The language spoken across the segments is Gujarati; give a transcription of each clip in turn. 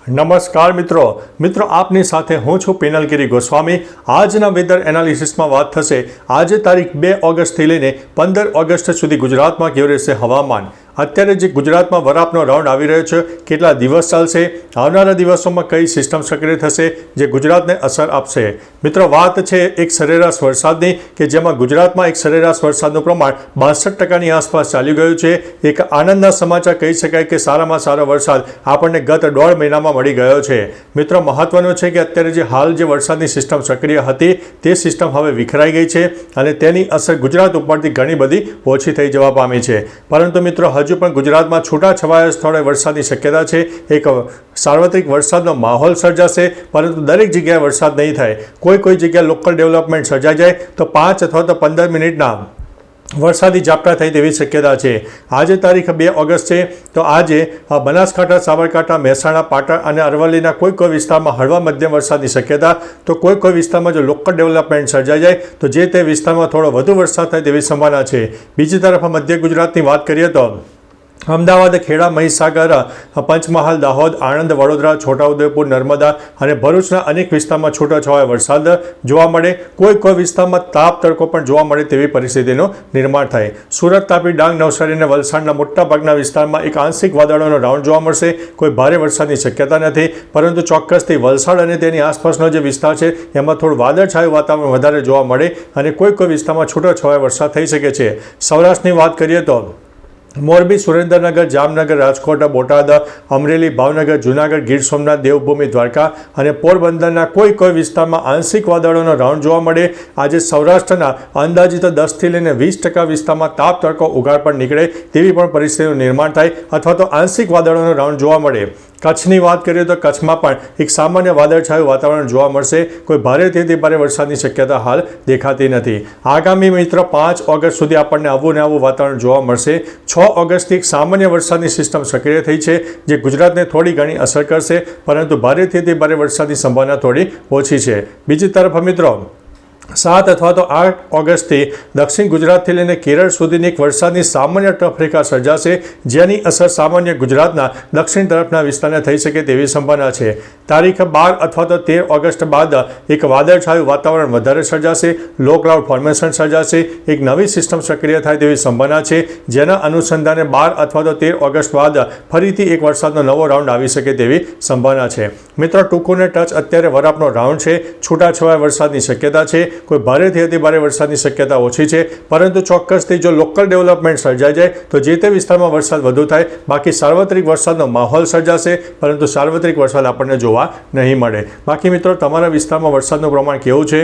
નમસ્કાર મિત્રો આપની સાથે હું છું પિનલગીરી ગોસ્વામી। આજના વેધર એનાલિસિસમાં વાત થશે આજે તારીખ 2 ઓગસ્ટથી લઈને 15 ઓગસ્ટ સુધી ગુજરાતમાં કેવું રહેશે હવામાન। અત્યારે જે ગુજરાતમાં વરાપનો રાઉન્ડ આવી રહ્યો છે, કેટલા દિવસ ચાલશે, આવનારા દિવસોમાં કઈ સિસ્ટમ સક્રિય થશે જે ગુજરાતને અસર આપશે। મિત્રો વાત છે એક સરેરાશ વરસાદની કે જેમાં ગુજરાતમાં એક સરેરાશ વરસાદનું પ્રમાણ 62% આસપાસ ચાલી ગયું છે। એક આનંદના સમાચાર કહી શકાય કે સારામાં સારો વરસાદ આપણને ગત 1.5 મહિનામાં મળી ગયો છે। મિત્રો મહત્વનું છે કે અત્યારે જે હાલ જે વરસાદની સિસ્ટમ સક્રિય હતી તે સિસ્ટમ હવે વિખરાઈ ગઈ છે અને તેની અસર ગુજરાત ઉપરથી ઘણી બધી ઓછી થઈ જવા પામી છે। પરંતુ મિત્રો હજુ પણ ગુજરાતમાં છૂટાછવાયા સ્થળે વરસાદની શક્યતા છે। એક સાર્વત્રિક વરસાદનો માહોલ સર્જાશે, પરંતુ દરેક જગ્યાએ વરસાદ નહીં થાય। કોઈ જગ્યાએ લોકલ ડેવલપમેન્ટ સર્જાઈ જાય તો 5 અથવા તો 15 મિનિટના વરસાદી ઝાપટા થાય તેવી શક્યતા છે। આજે તારીખ 2 ઓગસ્ટ છે, તો આજે બનાસકાંઠા, સાબરકાંઠા, મહેસાણા, પાટણ અને અરવલ્લીના કોઈ વિસ્તારમાં હળવા મધ્યમ વરસાદની શક્યતા। તો કોઈ વિસ્તારમાં જો લોકલ ડેવલપમેન્ટ સર્જાઈ જાય તો જે તે વિસ્તારમાં થોડો વધુ વરસાદ થાય તેવી સંભાવના છે। બીજી તરફ મધ્ય ગુજરાતની વાત કરીએ તો અમદાવાદ, ખેડા, મહીસાગર, પંચમહાલ, દાહોદ, આણંદ, વડોદરા, છોટાઉદેપુર, નર્મદા અને ભરૂચના અનેક વિસ્તારમાં છૂટાછવાયા વરસાદ જોવા મળે। કોઈ વિસ્તારમાં તાપ તડકો પણ જોવા મળે તેવી પરિસ્થિતિનું નિર્માણ થાય। સુરત, તાપી, ડાંગ, નવસારી અને વલસાડના મોટાભાગના વિસ્તારમાં એક આંશિક વાદળોનો રાઉન્ડ જોવા મળશે। કોઈ ભારે વરસાદની શક્યતા નથી, પરંતુ ચોક્કસથી વલસાડ અને તેની આસપાસનો જે વિસ્તાર છે એમાં થોડું વાદળછાયું વાતાવરણ વધારે જોવા મળે અને કોઈ વિસ્તારમાં છૂટાછવાયા વરસાદ થઈ શકે છે। સૌરાષ્ટ્રની વાત કરીએ તો મોરબી, સુરેન્દ્રનગર, જામનગર, રાજકોટ, બોટાદ, અમરેલી, ભાવનગર, જૂનાગઢ, ગીર સોમનાથ, દેવભૂમિ, દ્વારકા અને પોરબંદરના કોઈ વિસ્તારમાં આંશિક વાદળોનો રાઉન્ડ જોવા મળે। આજે સૌરાષ્ટ્રના અંદાજિત 10થી લઈને 20% વિસ્તારમાં તાપ તડકો ઉઘાડ પણ નીકળે તેવી પણ પરિસ્થિતિનું નિર્માણ થાય અથવા તો આંશિક વાદળોનો રાઉન્ડ જોવા મળે। કચ્છની વાત કરીએ તો કચ્છમાં પણ એક સામાન્ય વાદળછાયું વાતાવરણ જોવા મળશે। કોઈ ભારેથી ભારે વરસાદની શક્યતા હાલ દેખાતી નથી। આગામી મિત્રો 5 ઓગસ્ટ સુધી આપણને આવું વાતાવરણ જોવા મળશે। 6 ઓગસ્ટથી એક સામાન્ય વરસાદની સિસ્ટમ સક્રિય થઈ છે જે ગુજરાતને થોડી ઘણી અસર કરશે, પરંતુ ભારેથી ભારે વરસાદની સંભાવના થોડી ઓછી છે। બીજી તરફ મિત્રો 7 અથવા તો 8 ઓગસ્ટથી દક્ષિણ ગુજરાતથી લઈને કેરળ સુધીની એક વરસાદની સામાન્ય ટફ રેખા સર્જાશે, જેની અસર સામાન્ય ગુજરાતના દક્ષિણ તરફના વિસ્તારને થઈ શકે તેવી સંભાવના છે। તારીખ 12 અથવા તો 13 ઓગસ્ટ બાદ એક વાદળછાયું વાતાવરણ વધારે સર્જાશે, લો ક્લાઉડ ફોર્મેશન સર્જાશે, એક નવી સિસ્ટમ સક્રિય થાય તેવી સંભાવના છે, જેના અનુસંધાને 12 અથવા તો 13 ઓગસ્ટ બાદ ફરીથી એક વરસાદનો નવો રાઉન્ડ આવી શકે તેવી સંભાવના છે। મિત્રો ટૂંકુને ટચ અત્યારે વરાપનો રાઉન્ડ છે, છૂટાછવાયા વરસાદની શક્યતા છે। કોઈ ભારેથી ભારે વરસાદની શક્યતા ઓછી છે, પરંતુ ચોક્કસથી જો લોકલ ડેવલપમેન્ટ સર્જાઈ જાય તો જે તે વિસ્તારમાં વરસાદ વધુ થાય। બાકી સાર્વત્રિક વરસાદનો માહોલ સર્જાશે, પરંતુ સાર્વત્રિક વરસાદ આપણને જોવા નહીં મળે। બાકી મિત્રો તમારા વિસ્તારમાં વરસાદનું પ્રમાણ કેવું છે?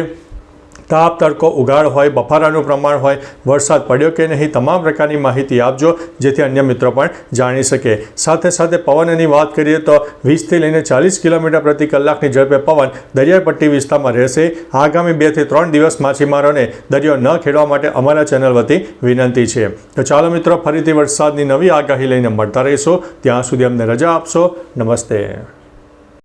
તાપ તડકો ઉઘાડ હોય, બફારાનું પ્રમાણ હોય, વરસાદ પડ્યો કે નહીં, તમામ પ્રકારની માહિતી આપજો જેથી અન્ય મિત્રો પણ જાણી શકે। સાથે પવનની વાત કરીએ તો 20થી લઈને 40 કિલોમીટર પ્રતિ કલાકની ઝડપે પવન દરિયાઈ પટ્ટી વિસ્તારમાં રહેશે। આગામી 2 થી 3 દિવસ માછીમારોને દરિયો ન ખેડવા માટે અમારા ચેનલ વતી વિનંતી છે। તો ચાલો મિત્રો ફરીથી વરસાદની નવી આગાહી લઈને મળતા રહીશું। ત્યાં સુધી અમને રજા આપશો। નમસ્તે।